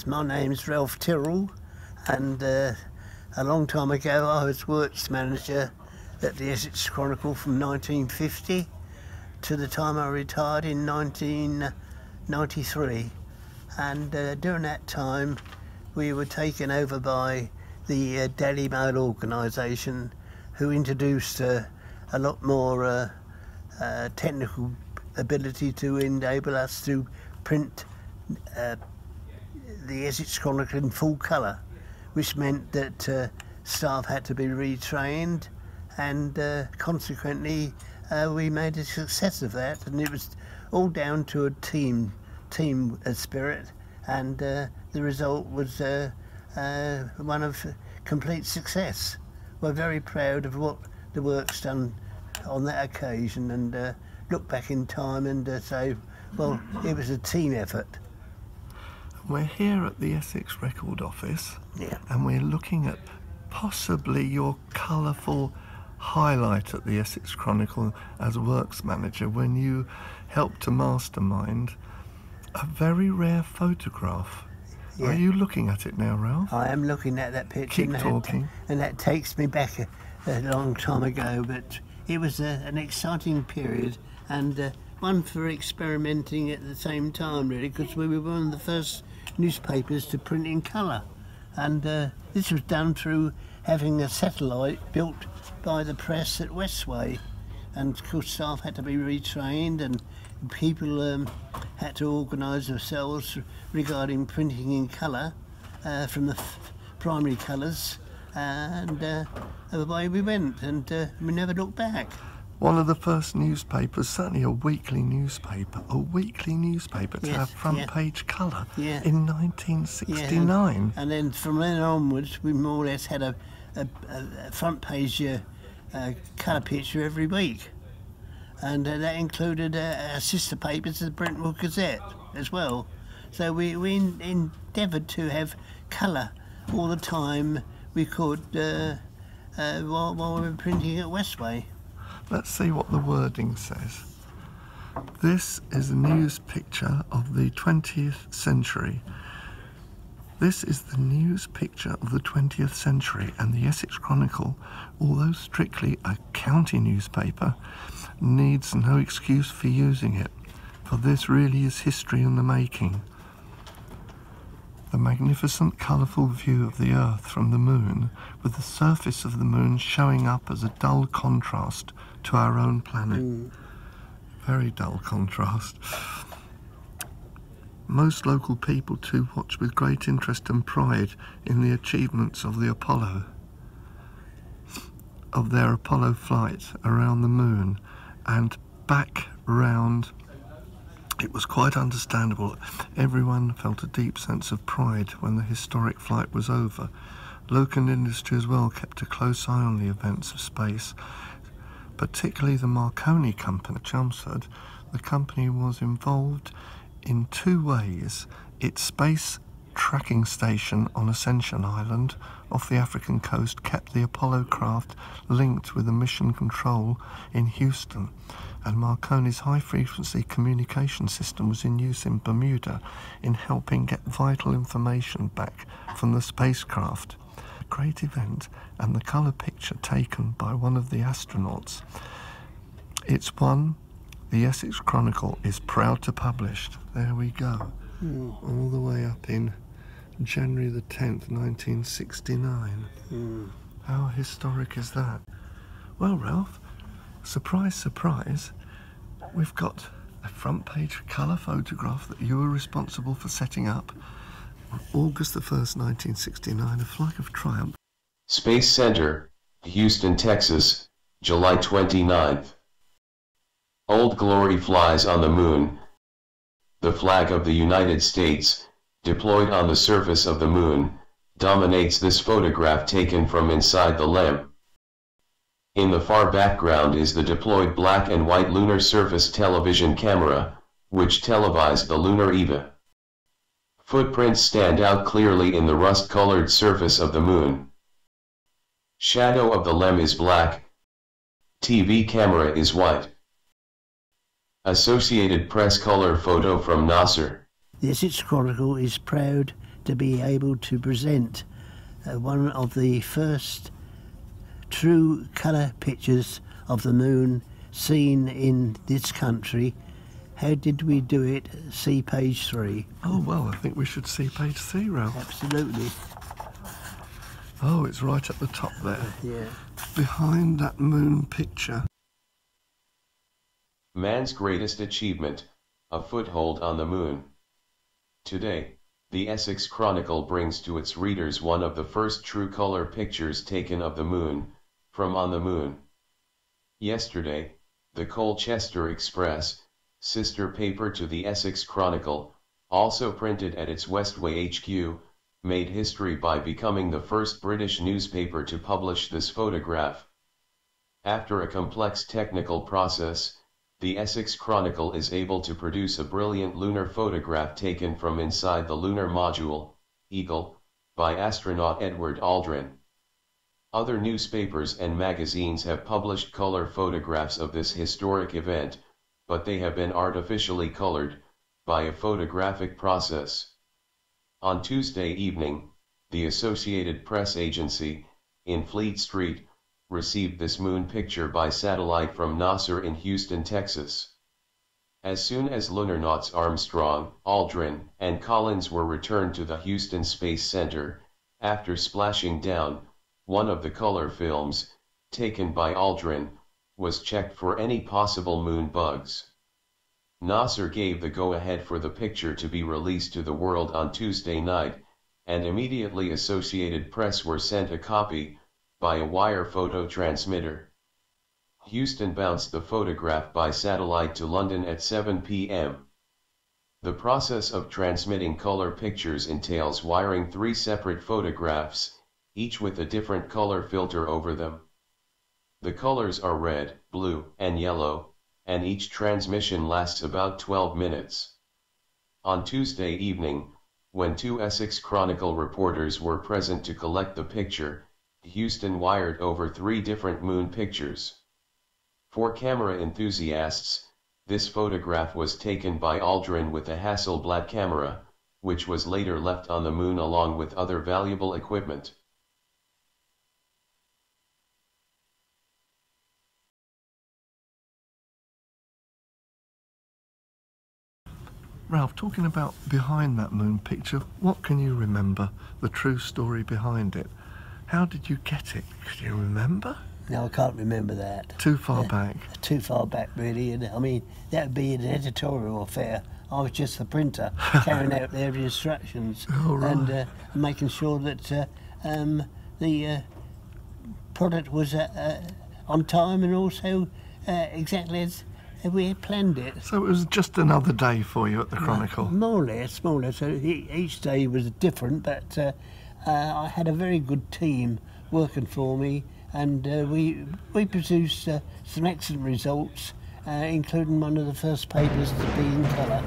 My name's Ralph Tyrrell, and a long time ago I was works manager at the Essex Chronicle from 1950 to the time I retired in 1993. And during that time we were taken over by the Daily Mail organisation, who introduced a lot more technical ability to enable us to print the Essex Chronicle in full colour, which meant that staff had to be retrained, and consequently we made a success of that, and it was all down to a team spirit, and the result was one of complete success. We're very proud of what the work's done on that occasion, and look back in time and say, well, it was a team effort. We're here at the Essex Record Office, Yeah. and we're looking at possibly your colourful highlight at the Essex Chronicle as works manager, when you helped to mastermind a very rare photograph. Yeah. Are you looking at it now, Ralph? I am looking at that picture. Keep talking. And that takes me back a long time ago, but it was an exciting period, and one for experimenting at the same time, really, because we were one of the first newspapers to print in colour, and this was done through having a satellite built by the press at Westway, and of course staff had to be retrained, and people had to organise themselves regarding printing in colour from the primary colours, and away we went, and we never looked back. One of the first newspapers, certainly a weekly newspaper to have front page colour in 1969. And then from then onwards, we more or less had a front page colour picture every week. And that included our sister papers, the Brentwood Gazette, as well. So we endeavoured to have colour all the time we could while we were printing at Westway. Let's see what the wording says. This is a news picture of the 20th century. This is the news picture of the 20th century, and the Essex Chronicle, although strictly a county newspaper, needs no excuse for using it, for this really is history in the making. The magnificent colourful view of the Earth from the moon, with the surface of the moon showing up as a dull contrast to our own planet. Very dull contrast. Most local people too watch with great interest and pride in the achievements of the Apollo, of their Apollo flight around the moon and back round. It was quite understandable. Everyone felt a deep sense of pride when the historic flight was over. Local industry as well kept a close eye on the events of space, particularly the Marconi Company, Chelmsford. The company was involved in two ways. Its space tracking station on Ascension Island off the African coast kept the Apollo craft linked with the mission control in Houston, and Marconi's high-frequency communication system was in use in Bermuda in helping get vital information back from the spacecraft. A great event, and the colour picture taken by one of the astronauts. It's one the Essex Chronicle is proud to publish. There we go. All the way up in January the 10th, 1969. How historic is that? Well, Ralph, surprise, surprise, we've got a front page colour photograph that you were responsible for setting up on August the 1st, 1969, a flag of triumph. Space Center, Houston, Texas, July 29th. Old Glory flies on the moon. The flag of the United States, deployed on the surface of the moon, dominates this photograph taken from inside the LEM. In the far background is the deployed black and white lunar surface television camera, which televised the lunar EVA. Footprints stand out clearly in the rust-colored surface of the moon. Shadow of the LEM is black. TV camera is white. Associated Press color photo from Nasser. The Essex Chronicle is proud to be able to present one of the first true colour pictures of the moon seen in this country. How did we do it? See page 3. Oh, well, I think we should see page 3, Ralph. Absolutely. Oh, it's right at the top there. Yeah. Behind that moon picture. Man's greatest achievement, a foothold on the moon. Today, the Essex Chronicle brings to its readers one of the first true color pictures taken of the moon, from on the moon. Yesterday, the Colchester Express, sister paper to the Essex Chronicle, also printed at its Westway HQ, made history by becoming the first British newspaper to publish this photograph. After a complex technical process, the Essex Chronicle is able to produce a brilliant lunar photograph taken from inside the lunar module, Eagle, by astronaut Edward Aldrin. Other newspapers and magazines have published color photographs of this historic event, but they have been artificially colored, by a photographic process. On Tuesday evening, the Associated Press Agency, in Fleet Street, received this moon picture by satellite from NASA in Houston, Texas. As soon as lunarnauts Armstrong, Aldrin, and Collins were returned to the Houston Space Center, after splashing down, one of the color films, taken by Aldrin, was checked for any possible moon bugs. NASA gave the go-ahead for the picture to be released to the world on Tuesday night, and immediately Associated Press were sent a copy, by a wire photo transmitter. Houston bounced the photograph by satellite to London at 7 p.m. The process of transmitting color pictures entails wiring 3 separate photographs, each with a different color filter over them. The colors are red, blue, and yellow, and each transmission lasts about 12 minutes. On Tuesday evening, when 2 Essex Chronicle reporters were present to collect the picture, Houston wired over 3 different moon pictures. For camera enthusiasts, this photograph was taken by Aldrin with a Hasselblad camera, which was later left on the moon along with other valuable equipment. Ralph, talking about behind that moon picture, what can you remember, the true story behind it? How did you get it? Can you remember? No, I can't remember that. Too far back? Too far back, really. And I mean, that would be an editorial affair. I was just the printer, carrying out their instructions, and making sure that the product was on time and also exactly as we had planned it. So it was just another day for you at the Chronicle? More or less. So each day was different, but I had a very good team working for me, and we produced some excellent results, including one of the first papers to be in colour.